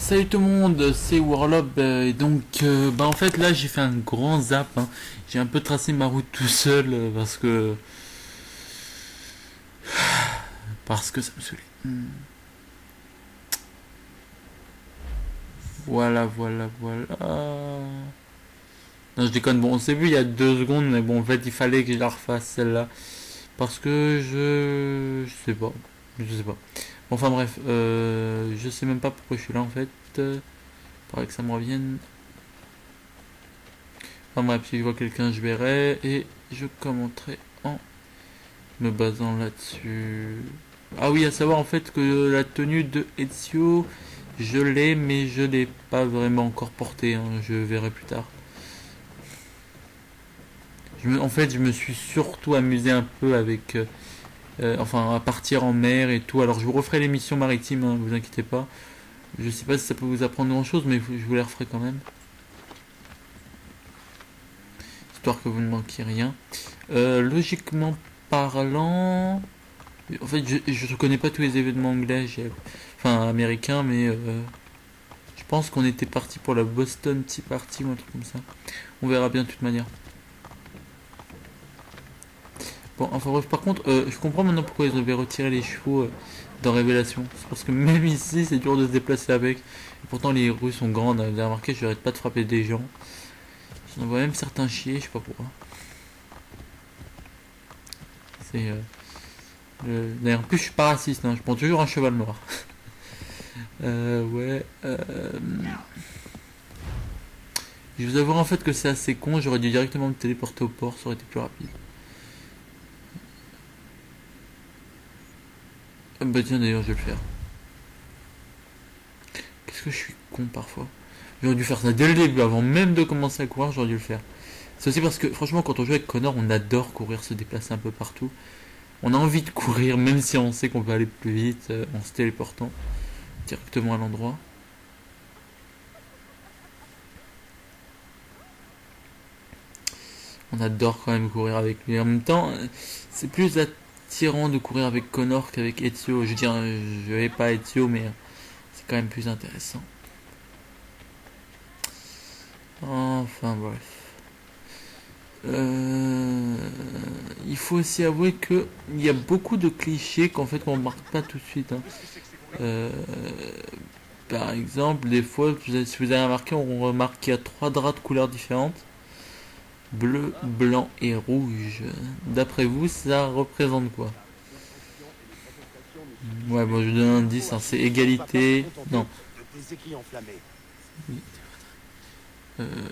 Salut tout le monde, c'est Warlob et donc en fait là j'ai fait un grand zap, hein. J'ai un peu tracé ma route tout seul parce que ça me saoulait. Voilà. Non, je déconne, bon on s'est vu il y a 2 secondes, mais bon en fait il fallait que je la refasse celle-là parce que je sais pas. Bon, enfin bref, je sais même pas pourquoi je suis là en fait. Faudrait que ça me revienne. Enfin bref, si je vois quelqu'un, je verrai et je commenterai en me basant là-dessus. Ah oui, à savoir en fait que la tenue de Ezio, je l'ai, mais je l'ai pas vraiment encore portée, hein. Je verrai plus tard. En fait, je me suis surtout amusé un peu avec, enfin, à partir en mer et tout. Alors, je vous referai l'émission maritime, hein, vous inquiétez pas. Je sais pas si ça peut vous apprendre grand-chose, mais je vous la referai quand même, histoire que vous ne manquiez rien. Logiquement parlant, en fait, je ne connais pas tous les événements anglais, enfin américains, mais je pense qu'on était parti pour la Boston Tea Party ou un truc comme ça. On verra bien de toute manière. Bon, enfin bref, par contre, je comprends maintenant pourquoi ils avaient retiré les chevaux dans Révélation. C'est parce que même ici, c'est dur de se déplacer avec. Et pourtant, les rues sont grandes. Vous avez remarqué, je n'arrête pas de frapper des gens. J'en vois même certains chier, je sais pas pourquoi. C'est. D'ailleurs, en plus, je suis pas raciste, hein, je prends toujours un cheval noir. Ouais. Je vous avoue en fait que c'est assez con, j'aurais dû directement me téléporter au port, ça aurait été plus rapide. Ah bah tiens, d'ailleurs, je vais le faire. Qu'est-ce que je suis con parfois. J'aurais dû faire ça dès le début, avant même de commencer à courir, j'aurais dû le faire. C'est aussi parce que franchement, quand on joue avec Connor, on adore courir, se déplacer un peu partout. On a envie de courir, même si on sait qu'on peut aller plus vite en se téléportant directement à l'endroit. On adore quand même courir avec lui. En même temps, c'est plus attirant de courir avec Connor qu'avec Ezio. Je veux dire, je vais pas Ezio, mais c'est quand même plus intéressant. Enfin bref. Il faut aussi avouer que il y a beaucoup de clichés qu'en fait on remarque pas tout de suite, hein. Par exemple, des fois, si vous avez remarqué, on remarque qu'il y a 3 draps de couleurs différentes: bleu, blanc et rouge. D'après vous, ça représente quoi? Ouais, bon, je donne un indice, hein, c'est égalité. Non.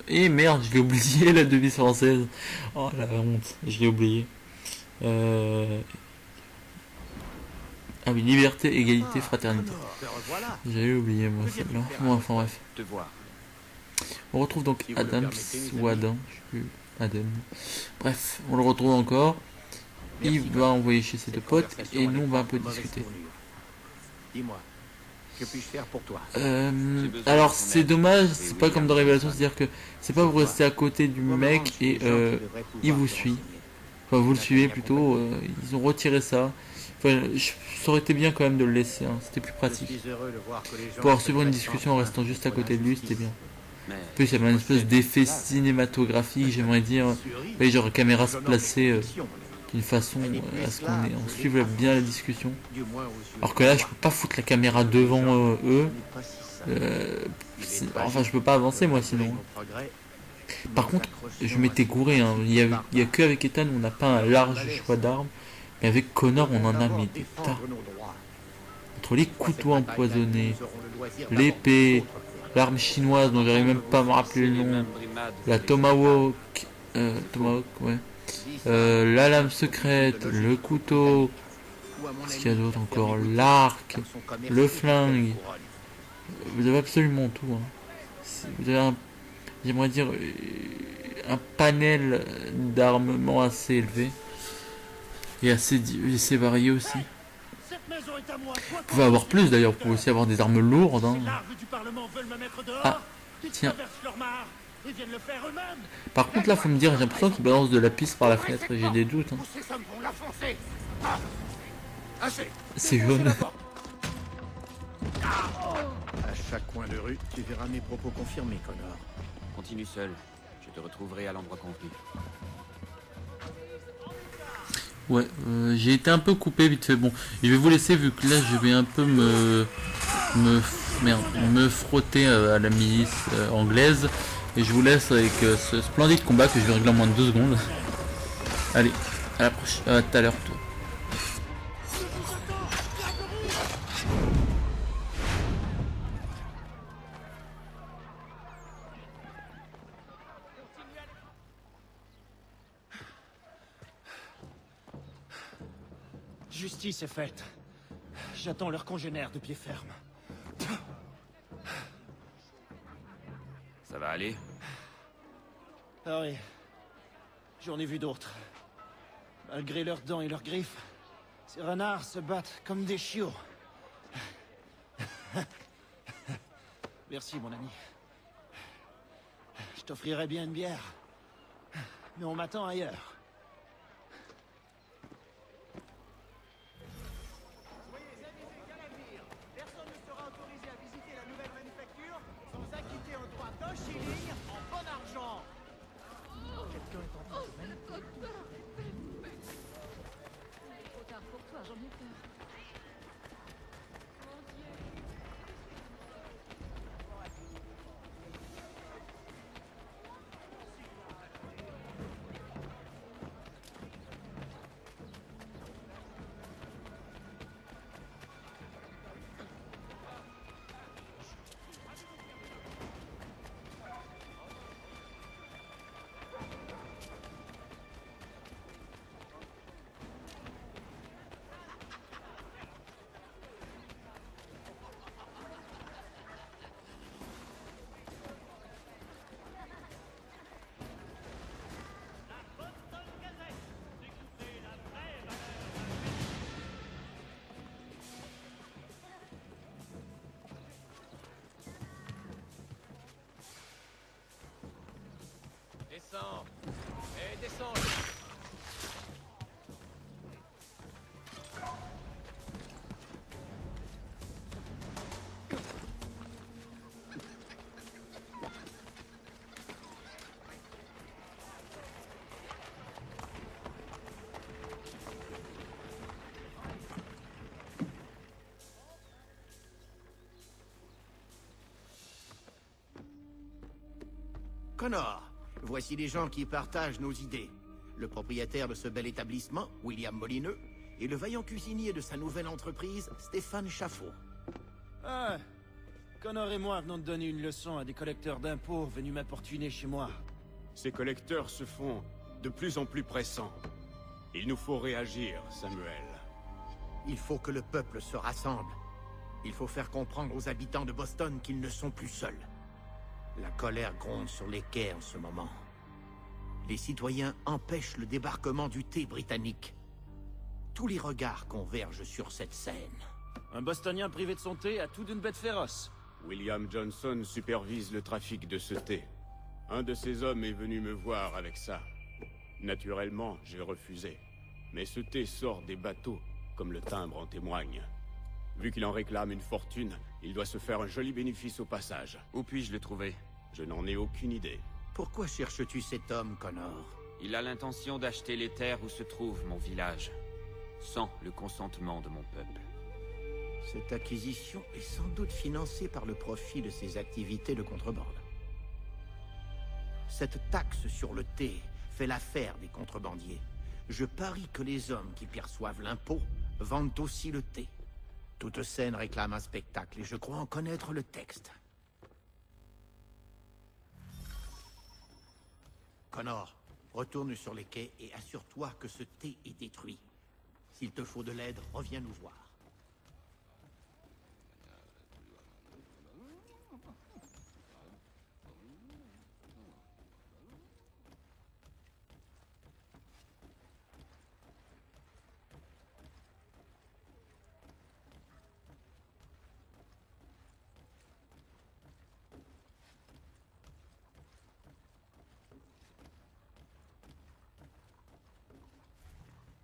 Et merde, je l'ai oublié la devise française. Oh la honte, je l'ai oublié. Ah oui, liberté, égalité, fraternité. J'avais oublié moi celle-là. Bon, enfin bref. On retrouve donc Adams ou Adam, je sais plus. Adam. Bref, on le retrouve encore. Il va envoyer chez ses 2 potes et nous on va un peu discuter. Dis-moi, que puis-je faire pour toi? Alors c'est dommage, c'est pas comme dans Révélation, c'est-à-dire que c'est pas vous restez à côté du mec et il vous suit. Enfin vous le suivez plutôt, ils ont retiré ça. Enfin, ça aurait été bien quand même de le laisser, hein, c'était plus pratique. Pouvoir suivre une discussion en restant juste à côté de lui, c'était bien. En plus, il y avait une espèce d'effet cinématographique, j'aimerais dire. Oui, genre caméra se placer d'une façon à ce on suive bien la discussion. Alors que là, je peux pas foutre la caméra devant eux. Enfin, je peux pas avancer moi sinon. Par contre, je m'étais gouré, hein. Il y a que avec Ethan on n'a pas un large choix d'armes. Mais avec Connor, on en a mis des tas. Entre les couteaux empoisonnés, l'épée, l'arme chinoise dont j'arrive même pas à me rappeler le nom, la Tomahawk, ouais. La lame secrète, le couteau, qu'est-ce qu'il y a d'autre encore, l'arc, le flingue. Vous avez absolument tout, hein. Vous avez j'aimerais dire, un panel d'armement assez élevé et assez varié aussi. Vous pouvez avoir plus d'ailleurs, vous pouvez aussi avoir des armes lourdes, hein. Ah, tiens. Par contre là faut me dire, j'ai l'impression qu'ils balancent de la piste par la fenêtre et j'ai des doutes, hein. C'est jaune. À chaque coin de rue, tu verras mes propos confirmés, Connor. Continue seul. Je te retrouverai à l'endroit convenu. Ouais, j'ai été un peu coupé vite fait. Bon, je vais vous laisser vu que là je vais un peu me frotter à la milice anglaise. Et je vous laisse avec ce splendide combat que je vais régler en moins de 2 secondes. Allez, à la prochaine, à tout à l'heure. Justice est faite. J'attends leurs congénères de pied ferme. Ça va aller? Ah oui. J'en ai vu d'autres. Malgré leurs dents et leurs griffes, ces renards se battent comme des chiots. Merci, mon ami. Je t'offrirai bien une bière. Mais on m'attend ailleurs. Personne ne sera autorisé à visiter la nouvelle manufacture sans acquitter un droit d'un shilling en bon argent. Quelqu'un est en train de manipuler. Trop tard pour toi, j'en ai peur. Descends! Eh, descends! Connor, voici les gens qui partagent nos idées. Le propriétaire de ce bel établissement, William Molineux, et le vaillant cuisinier de sa nouvelle entreprise, Stéphane Chaffeau. Ah, Connor et moi venons de donner une leçon à des collecteurs d'impôts venus m'importuner chez moi. Ces collecteurs se font de plus en plus pressants. Il nous faut réagir, Samuel. Il faut que le peuple se rassemble. Il faut faire comprendre aux habitants de Boston qu'ils ne sont plus seuls. La colère gronde sur les quais en ce moment. Les citoyens empêchent le débarquement du thé britannique. Tous les regards convergent sur cette scène. Un Bostonien privé de son thé a tout d'une bête féroce. William Johnson supervise le trafic de ce thé. Un de ses hommes est venu me voir avec ça. Naturellement, j'ai refusé. Mais ce thé sort des bateaux, comme le timbre en témoigne. Vu qu'il en réclame une fortune, il doit se faire un joli bénéfice au passage. Où puis-je le trouver? Je n'en ai aucune idée. Pourquoi cherches-tu cet homme, Connor? Il a l'intention d'acheter les terres où se trouve mon village, sans le consentement de mon peuple. Cette acquisition est sans doute financée par le profit de ses activités de contrebande. Cette taxe sur le thé fait l'affaire des contrebandiers. Je parie que les hommes qui perçoivent l'impôt vendent aussi le thé. Toute scène réclame un spectacle et je crois en connaître le texte. Connor, retourne sur les quais et assure-toi que ce thé est détruit. S'il te faut de l'aide, reviens nous voir.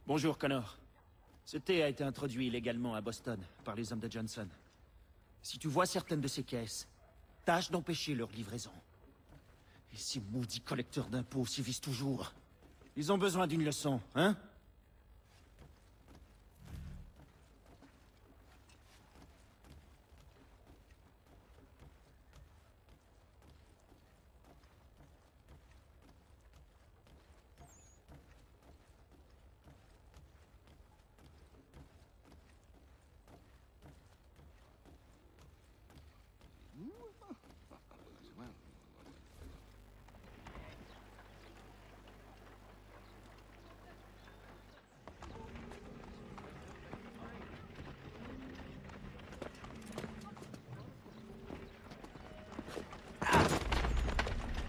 Bonjour, Connor. Ce thé a été introduit illégalement à Boston par les hommes de Johnson. Si tu vois certaines de ces caisses, tâche d'empêcher leur livraison. Et ces maudits collecteurs d'impôts s'y visent toujours. Ils ont besoin d'une leçon, hein?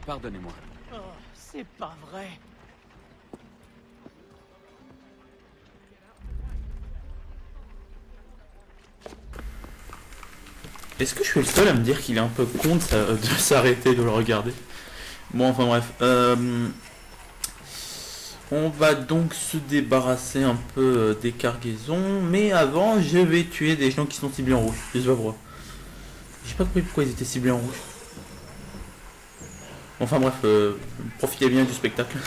Pardonnez-moi. Oh, c'est pas vrai. Est-ce que je suis le seul à me dire qu'il est un peu con de s'arrêter de le regarder? Bon, enfin bref. On va donc se débarrasser un peu des cargaisons. Mais avant, je vais tuer des gens qui sont ciblés en rouge. Je sais pas pourquoi. J'ai pas compris pourquoi ils étaient ciblés en rouge. Enfin bref, profitez bien du spectacle.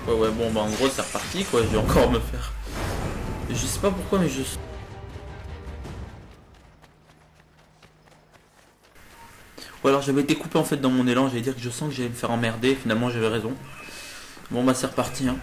Ouais, bon, bah en gros, c'est reparti, quoi. Je vais encore me faire... Je sais pas pourquoi, mais je... Ou alors j'avais été coupé en fait dans mon élan, j'allais dire que je sens que j'allais me faire emmerder, finalement j'avais raison. Bon bah c'est reparti, hein.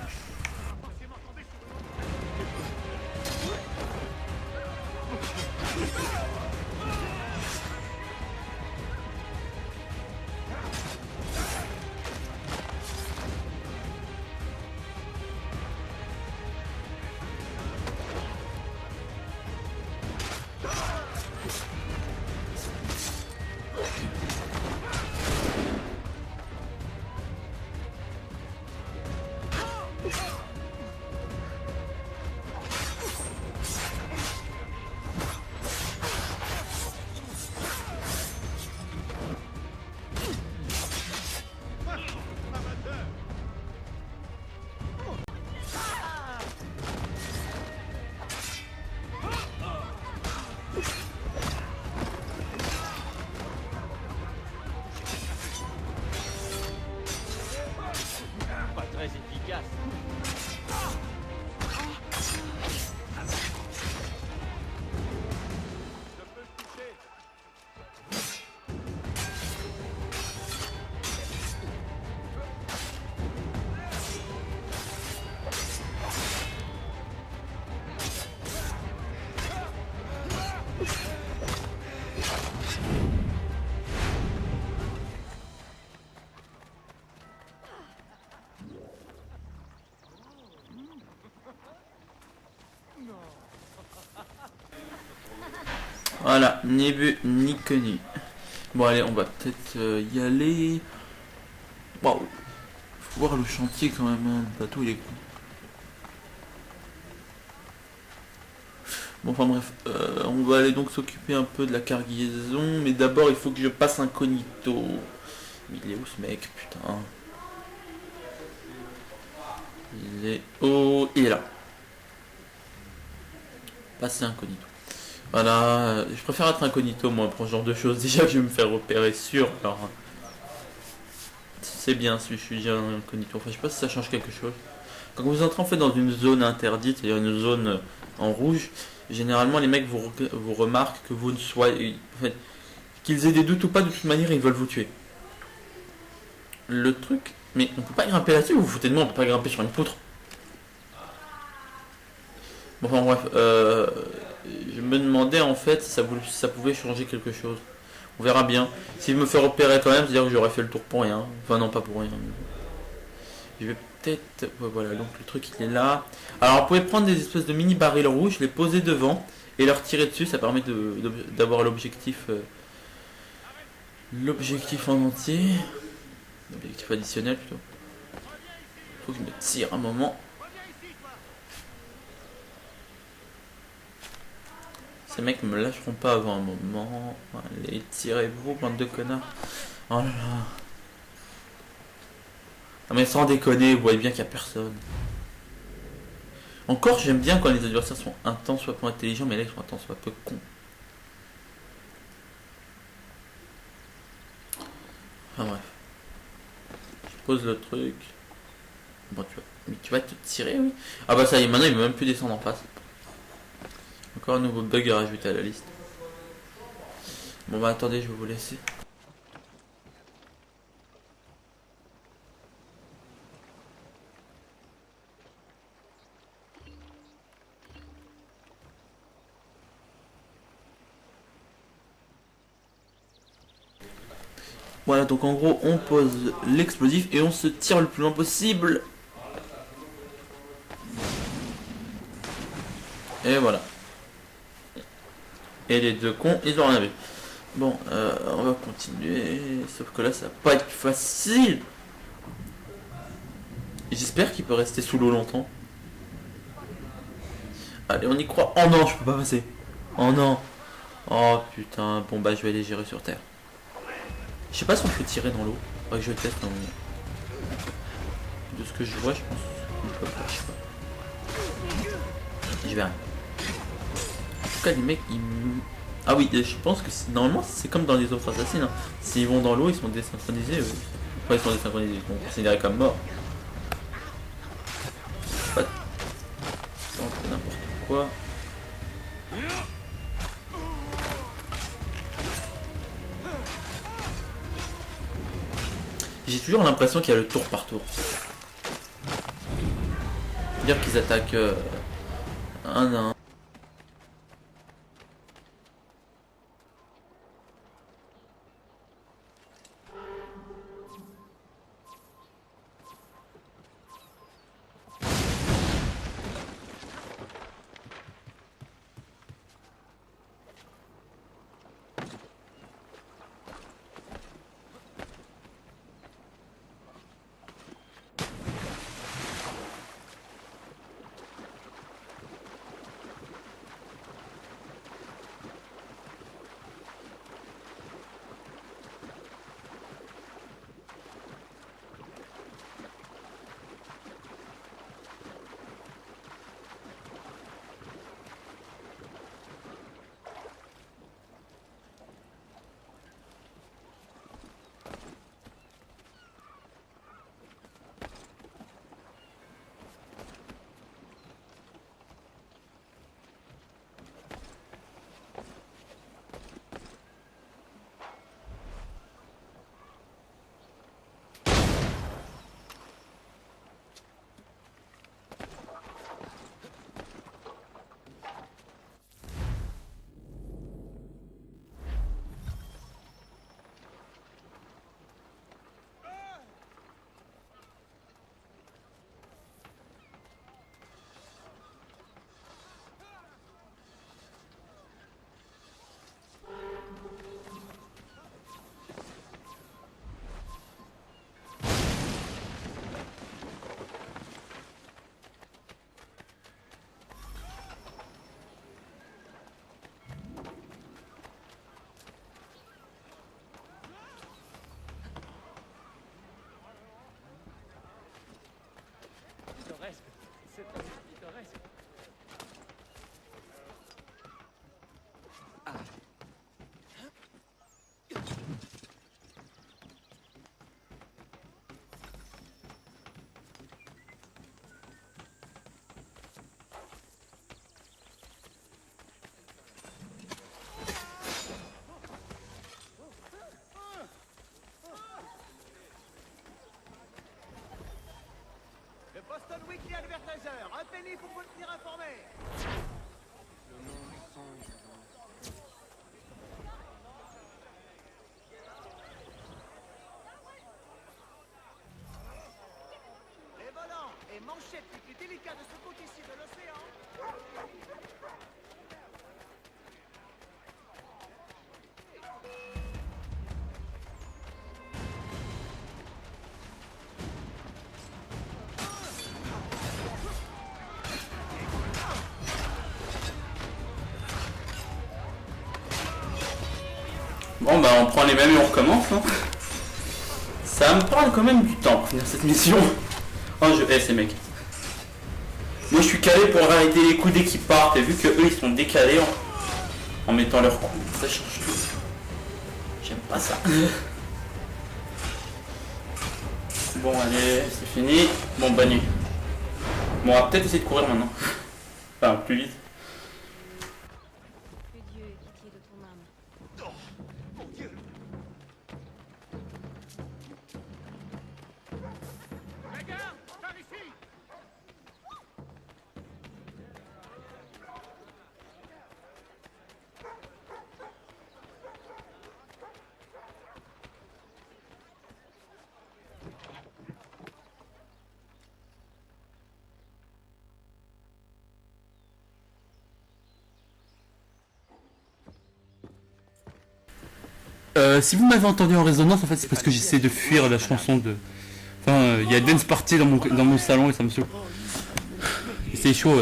Voilà, ni vu ni connu. Bon allez, on va peut-être y aller. Waouh. Faut voir le chantier quand même, hein. Le bateau il est cool. Bon enfin bref, on va aller donc s'occuper un peu de la cargaison. Mais d'abord il faut que je passe incognito. Il est où ce mec, putain? Il est... Oh, il est là. Passer incognito. Voilà, je préfère être incognito moi pour ce genre de choses. Déjà que je vais me faire repérer sûr, alors... C'est bien si je suis déjà incognito. Enfin je sais pas si ça change quelque chose. Quand vous entrez en fait dans une zone interdite, c'est-à-dire une zone en rouge, généralement les mecs vous remarquent que vous ne soyez... En fait, qu'ils aient des doutes ou pas, de toute manière ils veulent vous tuer. Le truc... Mais on peut pas grimper là-dessus, vous vous foutez de moi, on peut pas grimper sur une poutre. Bon, enfin bref, je me demandais en fait si ça pouvait changer quelque chose. On verra bien. S'il me fait repérer quand même, c'est-à-dire que j'aurais fait le tour pour rien. Enfin non, pas pour rien. Je vais peut-être... Ouais, voilà, donc le truc il est là. Alors vous pouvez prendre des espèces de mini barils rouges, les poser devant et leur tirer dessus, ça permet d'avoir l'objectif... l'objectif en entier. L'objectif additionnel plutôt. Faut que je me tire un moment. Ces mecs me lâcheront pas avant un moment. Allez, tirez-vous, bande de connards. Oh là là. Non mais sans déconner, vous voyez bien qu'il n'y a personne. Encore, j'aime bien quand les adversaires sont un tant soit peu intelligents, mais là ils sont un tant soit peu cons. Enfin bref. Je pose le truc. Bon, tu vas te tirer, oui. Ah bah ça y est, maintenant il ne veut même plus descendre en face. Encore un nouveau bug à rajouter à la liste. Bon bah attendez, je vais vous laisser. Voilà, donc en gros on pose l'explosif et on se tire le plus loin possible. Et voilà. Et les deux cons, ils ont rien vu. Bon, on va continuer. Sauf que là, ça va pas être facile. J'espère qu'il peut rester sous l'eau longtemps. Allez, on y croit. Oh non, je peux pas passer. Oh non. Oh putain. Bon bah, je vais aller gérer sur terre. Je sais pas si on peut tirer dans l'eau. Faudrait que je teste un moment. De ce que je vois, je pense qu'on peut pas. Je sais pas. Je vais rien. En tout cas, les mecs, ils... Ah oui, je pense que normalement, c'est comme dans les autres assassins. Hein. S'ils vont dans l'eau, ils sont désynchronisés. Enfin, ils sont désynchronisés, ils sont considérés comme morts. Pas... n'importe quoi. J'ai toujours l'impression qu'il y a le tour par tour. Dire qu'ils attaquent un à un. Weekly Advertiser, un penny pour vous tenir informé. Les volants et manchettes les plus délicats de ce côté ici de l'océan. Bon bah on prend les mêmes et on recommence hein. Ça me prend quand même du temps pour finir cette mission. Oh je hais ces mecs. Moi je suis calé pour arrêter les coups dès qu'ils partent et vu que eux ils sont décalés en mettant leurs coups. Ça change tout. J'aime pas ça. Bon allez c'est fini. Bon bonne nuit. Bon on va peut-être essayer de courir maintenant. Enfin plus vite. Que Dieu ait pitié de ton âme. Mon Dieu. Les gars, par ici. Si vous m'avez entendu en résonance, en fait, c'est parce que j'essaie de fuir la chanson de. Enfin, il y a Dance Party dans mon salon et ça me saoule. Et c'est chaud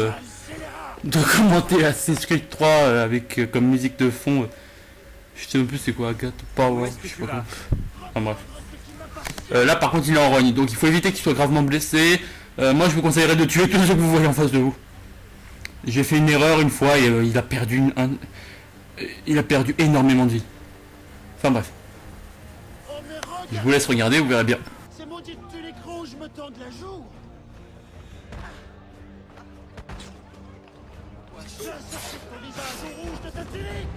de commenter Assassin's Creed 3 avec comme musique de fond. Je sais même plus c'est quoi, Agathe Power, je sais pas quoi. Enfin bref. Là par contre il est en rogne, donc il faut éviter qu'il soit gravement blessé. Moi je vous conseillerais de tuer tous ceux que vous voyez en face de vous. J'ai fait une erreur une fois et il a perdu il a perdu énormément de vie. Enfin bref. Oh, mais regarde, Je vous laisse regarder, vous verrez bien. ces maudites tuniques rouges me tendent la joue. Je sortis ton visage au rouge de ta tunique.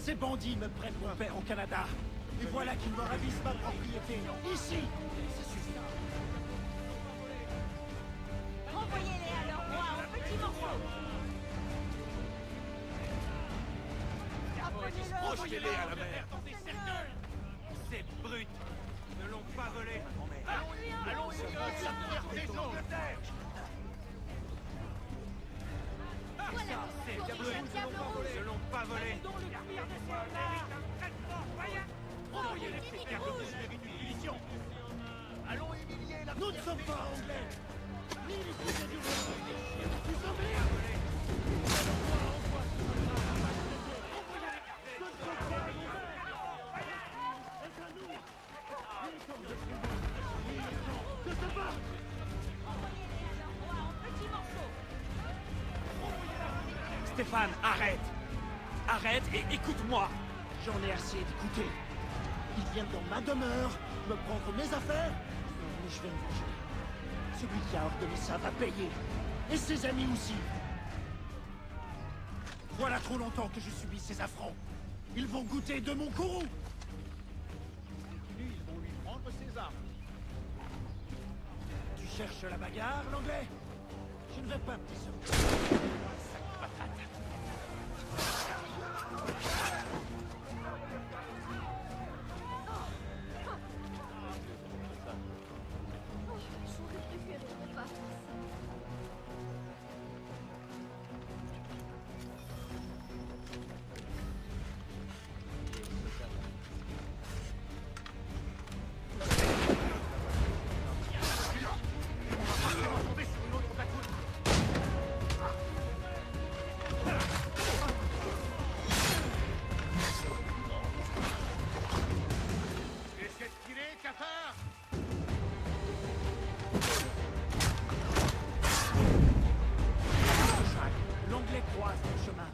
Ces bandits me prennent mon père au Canada. Et voilà qu'ils me ravissent ma propriété. Ici. Ça suffit. Renvoyez-les à leur roi en petits morceaux. Projetez-les à la mer. Ces brutes ne l'ont pas volé. Allons immigrer la pureté d'Angleterre. Voilà, Ces corrigez diables le diable rouge. ne l'ont pas volé. Envoyez les flics de vous méritent une punition. Allons humilier la Nous ne sommes pas anglais. Ni les sujets du roi. Nous sommes libres. Stéphane, arrête. Arrête et écoute-moi. J'en ai assez d'écouter. Ils viennent dans ma demeure, me prendre mes affaires. Mais je vais me venger. Celui qui a ordonné ça va payer. Et ses amis aussi. Voilà trop longtemps que je subis ces affronts. Ils vont goûter de mon courroux. Ils vont lui prendre ses armes. Tu cherches la bagarre, l'anglais? Je ne vais pas me décevoir. J'aurais préféré ne pas faire ça. Qu'est-ce qu'il est, cafard? L'anglais croise mon chemin.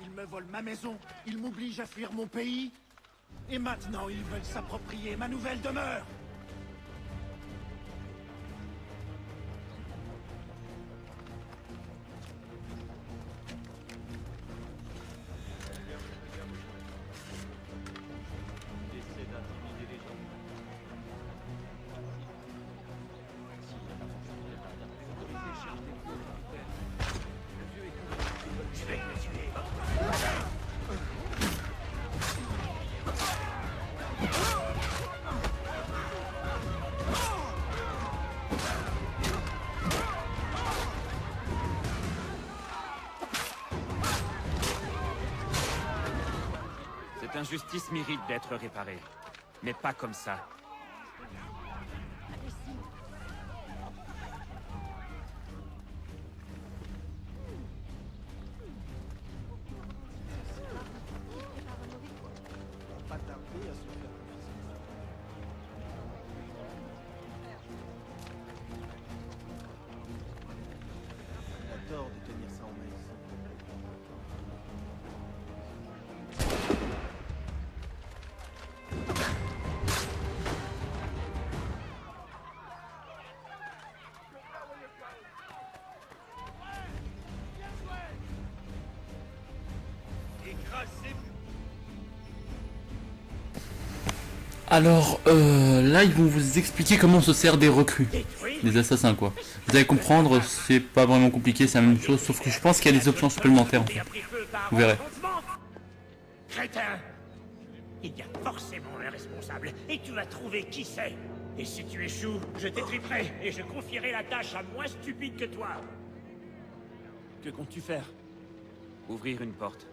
Ils me volent ma maison, ils m'obligent à fuir mon pays. Et maintenant, ils veulent s'approprier ma nouvelle demeure. Cette injustice mérite d'être réparée. Mais pas comme ça. Pas tarder à se faire confiance. Il a tort de tenir ça en main. Alors, là, ils vont vous expliquer comment on se sert des recrues. Des assassins, quoi. Vous allez comprendre, c'est pas vraiment compliqué, c'est la même chose, sauf que je pense qu'il y a des options supplémentaires, en fait. Vous verrez. Crétin! Il y a forcément un responsable, et tu vas trouver qui c'est. Et si tu échoues, je t'étriperai, et je confierai la tâche à moins stupide que toi. Que comptes-tu faire? Ouvrir une porte.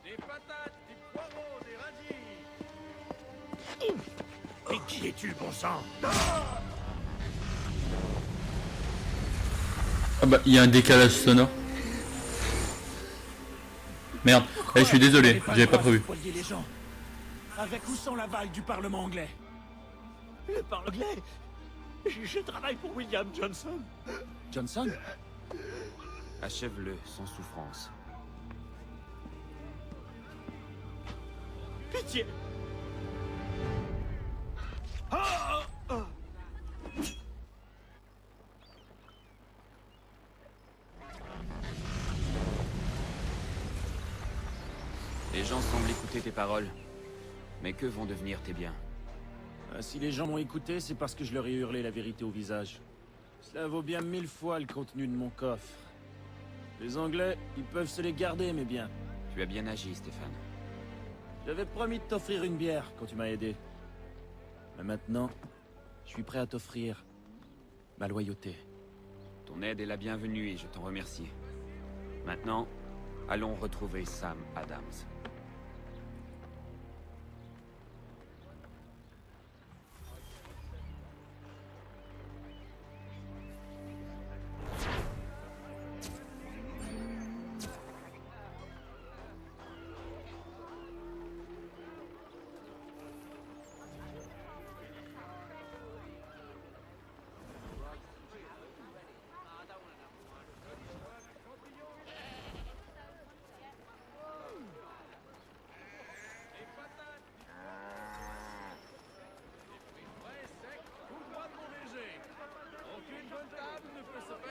Des patates, des poireaux, des radis. Mais qui es-tu, bon sang? Ah bah, il y a un décalage sonore. Merde, je suis désolé, j'avais pas prévu. Spoiler les gens. Avec ou sans l'aval du Parlement anglais? Le Parlement anglais? Je travaille pour William Johnson. Johnson? Achève-le sans souffrance. Pitié! Les gens semblent écouter tes paroles. Mais que vont devenir tes biens? Si les gens m'ont écouté, c'est parce que je leur ai hurlé la vérité au visage. Cela vaut bien 1000 fois le contenu de mon coffre. Les Anglais, ils peuvent se les garder, mes biens. Tu as bien agi, Stéphane. J'avais promis de t'offrir une bière quand tu m'as aidé. Mais maintenant, je suis prêt à t'offrir ma loyauté. Ton aide est la bienvenue et je t'en remercie. Maintenant, allons retrouver Sam Adams.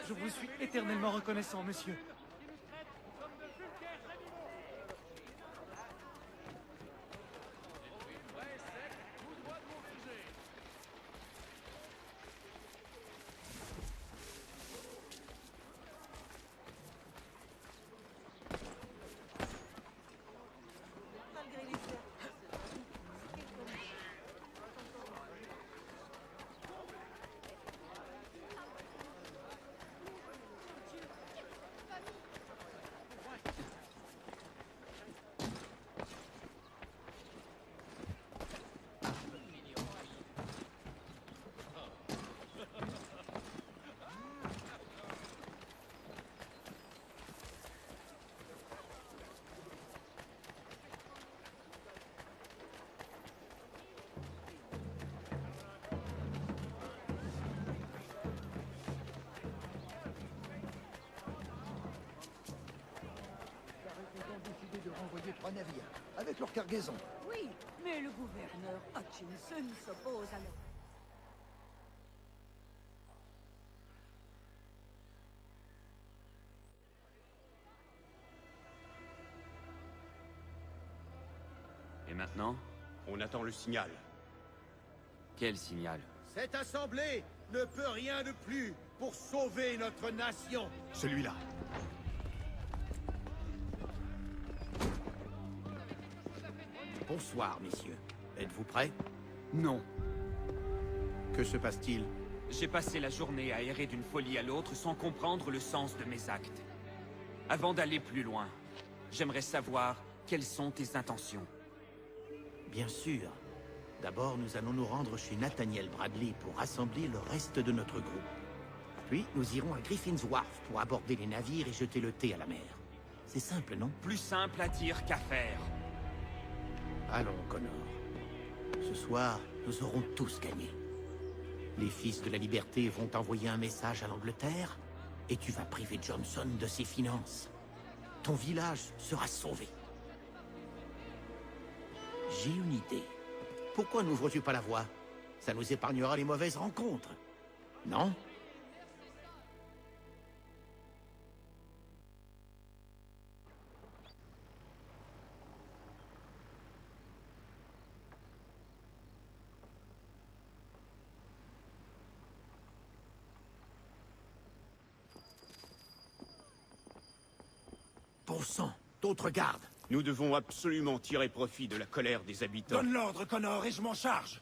Je vous suis éternellement reconnaissant, monsieur. De renvoyer 3 navires, avec leur cargaison. Oui, mais le gouverneur Hutchinson s'oppose alors. Et maintenant? On attend le signal. Quel signal? Cette assemblée ne peut rien de plus. pour sauver notre nation. Celui-là. Bonsoir, messieurs. Êtes-vous prêts? Non. Que se passe-t-il? J'ai passé la journée à errer d'une folie à l'autre sans comprendre le sens de mes actes. Avant d'aller plus loin, j'aimerais savoir quelles sont tes intentions. Bien sûr. D'abord, nous allons nous rendre chez Nathaniel Bradley pour rassembler le reste de notre groupe. Puis, nous irons à Griffin's Wharf pour aborder les navires et jeter le thé à la mer. C'est simple, non? Plus simple à dire qu'à faire. Allons, Connor. Ce soir, nous aurons tous gagné. Les Fils de la Liberté vont envoyer un message à l'Angleterre, et tu vas priver Johnson de ses finances. Ton village sera sauvé. J'ai une idée. Pourquoi n'ouvres-tu pas la voie? Ça nous épargnera les mauvaises rencontres. Non? Bon sang, d'autres gardes. Nous devons absolument tirer profit de la colère des habitants. Donne l'ordre, Connor, et je m'en charge.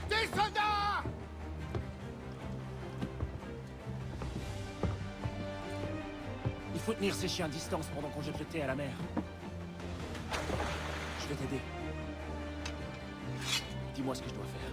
Des soldats! Il faut tenir ces chiens à distance pendant qu'on jette le thé à la mer. Je vais t'aider. Dis-moi ce que je dois faire.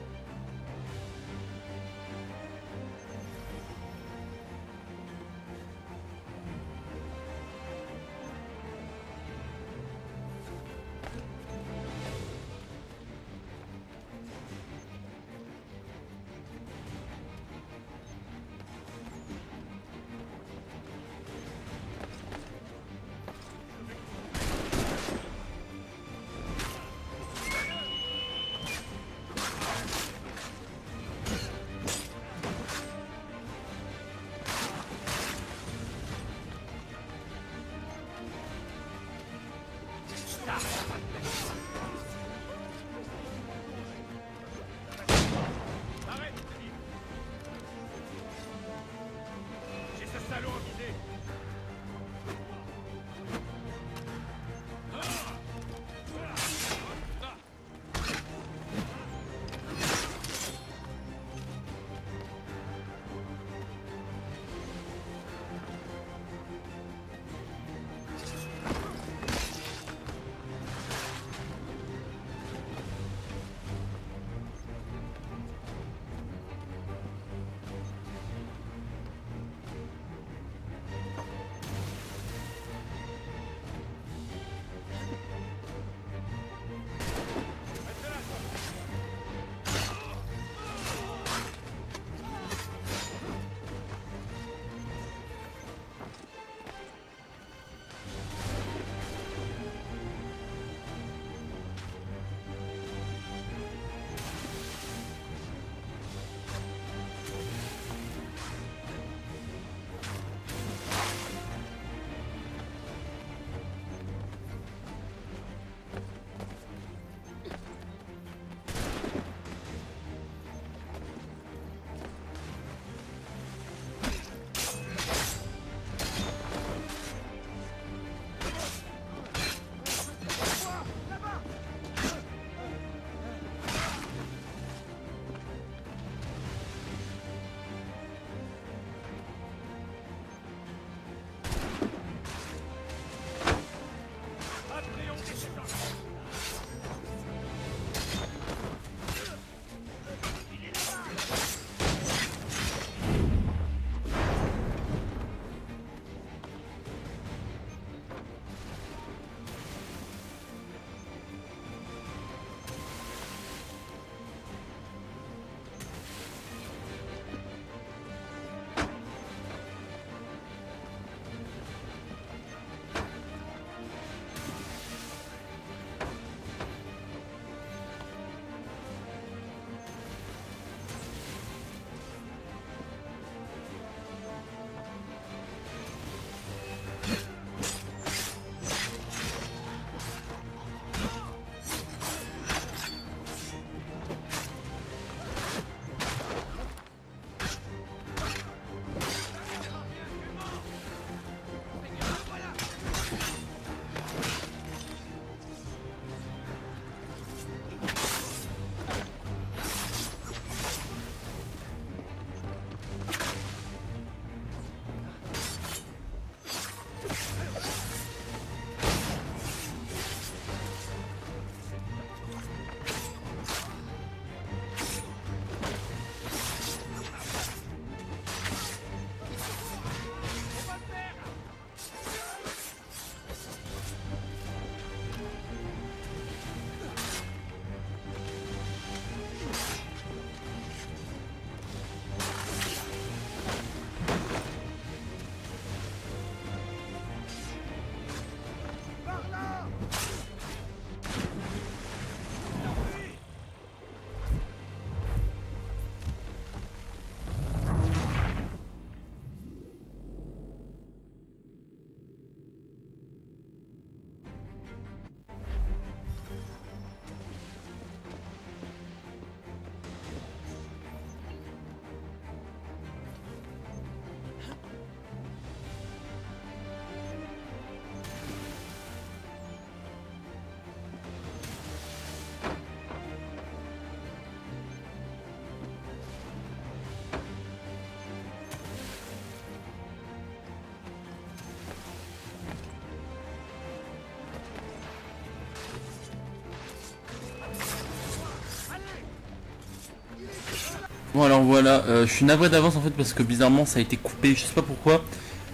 Bon alors voilà, je suis navré d'avance en fait parce que bizarrement ça a été coupé, je sais pas pourquoi,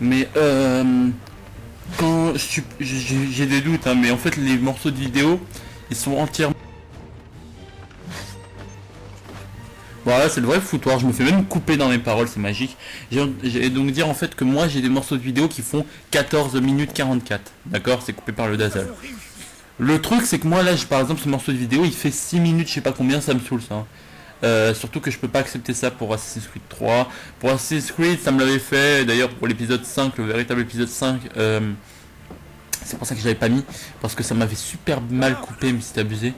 mais quand j'ai des doutes, hein, mais en fait les morceaux de vidéo ils sont entièrement... Voilà, c'est le vrai foutoir, je me fais même couper dans mes paroles, c'est magique. J'ai donc dire en fait que moi j'ai des morceaux de vidéo qui font 14 minutes 44, d'accord, c'est coupé par le Dazzle. Le truc c'est que moi là, par exemple ce morceau de vidéo il fait 6 minutes, je sais pas combien, ça me saoule ça. Surtout que je peux pas accepter ça pour Assassin's Creed 3. Pour Assassin's Creed, ça me l'avait fait. D'ailleurs, pour l'épisode 5, le véritable épisode 5, c'est pour ça que je l'avais pas mis. Parce que ça m'avait super mal coupé, mais c'est abusé.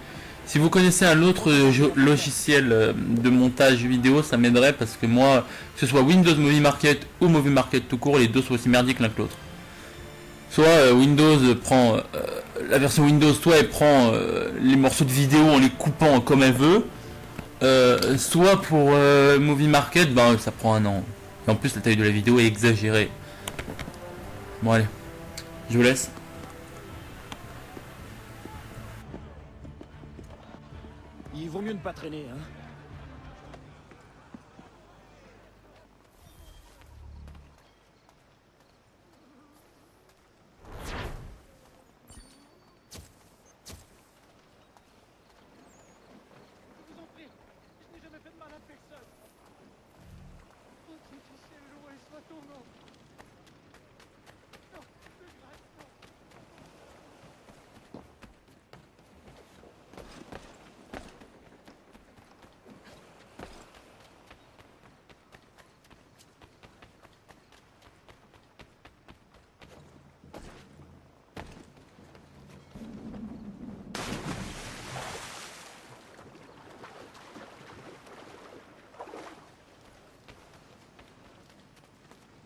Si vous connaissez un autre logiciel de montage vidéo, ça m'aiderait parce que moi, que ce soit Windows Movie Market ou Movie Market tout court, les deux sont aussi merdiques l'un que l'autre. Soit Windows prend la version Windows, soit elle prend les morceaux de vidéo en les coupant comme elle veut. Soit pour Movie Market, ben ça prend un an. Et en plus la taille de la vidéo est exagérée. Bon allez, je vous laisse. Il vaut mieux ne pas traîner, hein.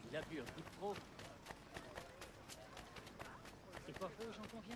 Il a bu un coup de trop. C'est pas faux, j'en conviens.